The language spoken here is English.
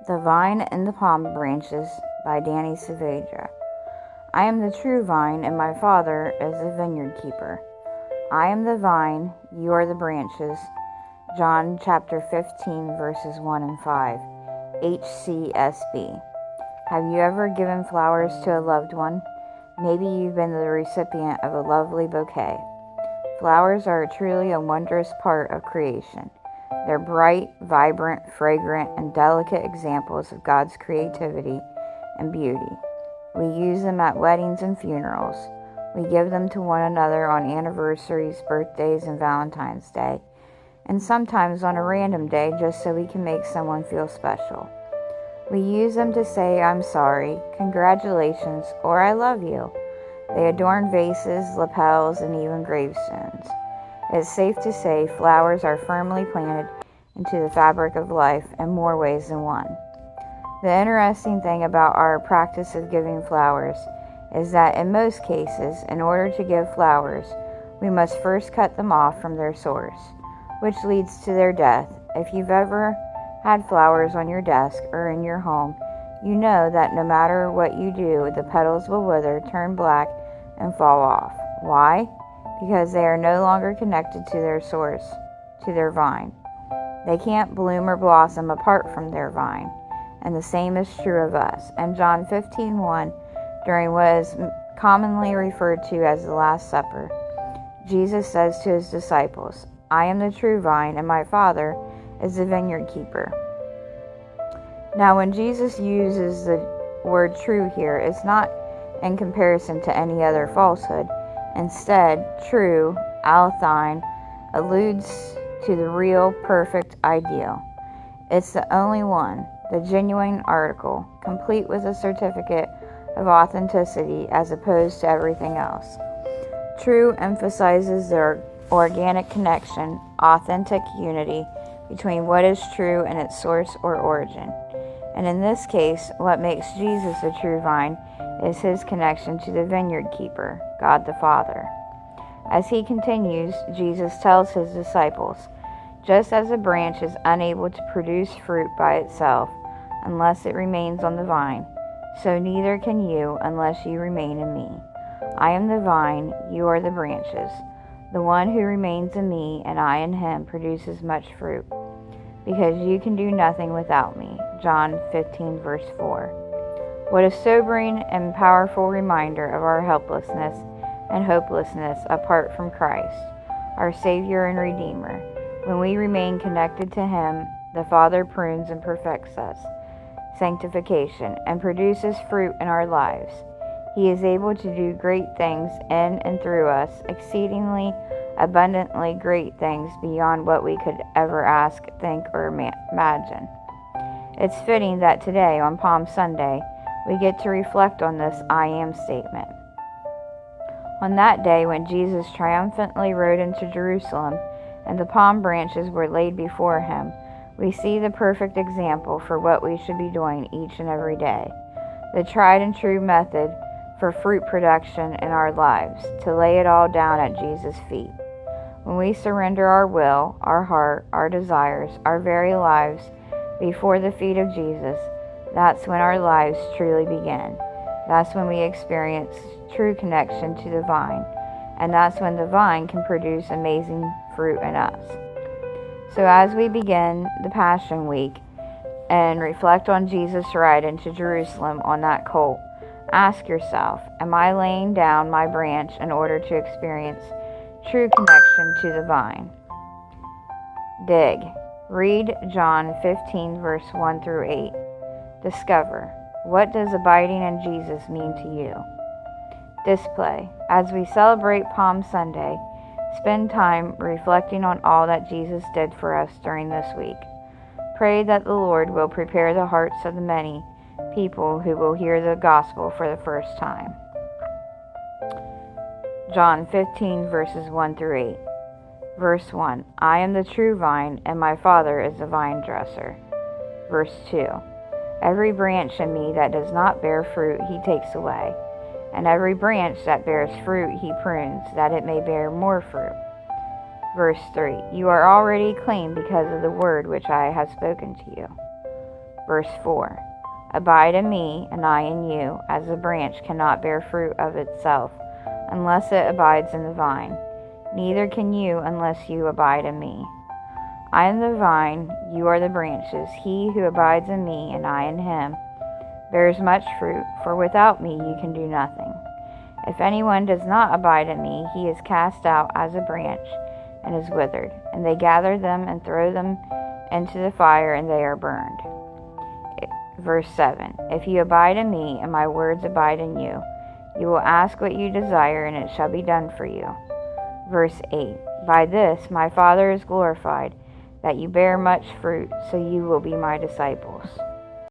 The Vine and the Palm Branches by Saavedra. I am the true vine, and my Father is the vineyard keeper. I am the vine, you are the branches. John chapter 15, verses 1 and 5. HCSB. Have you ever given flowers to a loved one? Maybe you've been the recipient of a lovely bouquet. Flowers are truly a wondrous part of creation. They're bright, vibrant, fragrant, and delicate examples of God's creativity and beauty. We use them at weddings and funerals. We give them to one another on anniversaries, birthdays, and Valentine's Day, and sometimes on a random day just so we can make someone feel special. We use them to say, "I'm sorry," "Congratulations," or "I love you." They adorn vases, lapels, and even gravestones. It's safe to say flowers are firmly planted into the fabric of life in more ways than one. The interesting thing about our practice of giving flowers is that in most cases, in order to give flowers, we must first cut them off from their source, which leads to their death. If you've ever had flowers on your desk or in your home, you know that no matter what you do, the petals will wither, turn black, and fall off. Why? Because they are no longer connected to their source, to their vine. They can't bloom or blossom apart from their vine. And the same is true of us. In John 15:1, during what is commonly referred to as the Last Supper, Jesus says to his disciples, "I am the true vine, and my Father is the vineyard keeper." Now, when Jesus uses the word true here, it's not in comparison to any other falsehood. Instead, true, alethine, alludes to the real, perfect ideal. It's the only one, the genuine article, complete with a certificate of authenticity as opposed to everything else. True emphasizes the organic connection, authentic unity between what is true and its source or origin. And in this case, what makes Jesus a true vine is his connection to the vineyard keeper, God the Father. As he continues, Jesus tells his disciples, "Just as a branch is unable to produce fruit by itself unless it remains on the vine, so neither can you unless you remain in me. I am the vine, you are the branches. The one who remains in me and I in him produces much fruit, because you can do nothing without me." John 15, verse 4. What a sobering and powerful reminder of our helplessness and hopelessness apart from Christ, our Savior and Redeemer. When we remain connected to him, the Father prunes and perfects us, sanctification, and produces fruit in our lives. He is able to do great things in and through us, exceedingly abundantly great things beyond what we could ever ask, think, or imagine. It's fitting that today, on Palm Sunday, we get to reflect on this "I am" statement. On that day when Jesus triumphantly rode into Jerusalem and the palm branches were laid before him, we see the perfect example for what we should be doing each and every day. The tried and true method for fruit production in our lives, to lay it all down at Jesus' feet. When we surrender our will, our heart, our desires, our very lives before the feet of Jesus, that's when our lives truly begin. That's when we experience true connection to the vine, and that's when the vine can produce amazing fruit in us. So as we begin the Passion Week and reflect on Jesus' ride into Jerusalem on that colt, ask yourself, am I laying down my branch in order to experience true connection to the vine? Dig. Read John 15, verse 1 through 8. Discover. What does abiding in Jesus mean to you? Display. As we celebrate Palm Sunday, spend time reflecting on all that Jesus did for us during this week. Pray that the Lord will prepare the hearts of the many people who will hear the gospel for the first time. John 15, verses 1 through 8. Verse 1. I am the true vine, and my Father is the vine dresser. Verse 2. Every branch in me that does not bear fruit he takes away, and every branch that bears fruit he prunes, that it may bear more fruit. Verse 3. You are already clean because of the word which I have spoken to you. Verse 4. Abide in me, and I in you, as a branch cannot bear fruit of itself, unless it abides in the vine. Neither can you unless you abide in me. I am the vine, you are the branches. He who abides in me, and I in him, bears much fruit, for without me you can do nothing. If anyone does not abide in me, he is cast out as a branch and is withered, and they gather them and throw them into the fire, and they are burned. Verse 7. If you abide in me, and my words abide in you, you will ask what you desire, and it shall be done for you. Verse 8. By this my Father is glorified, that you bear much fruit, so you will be my disciples.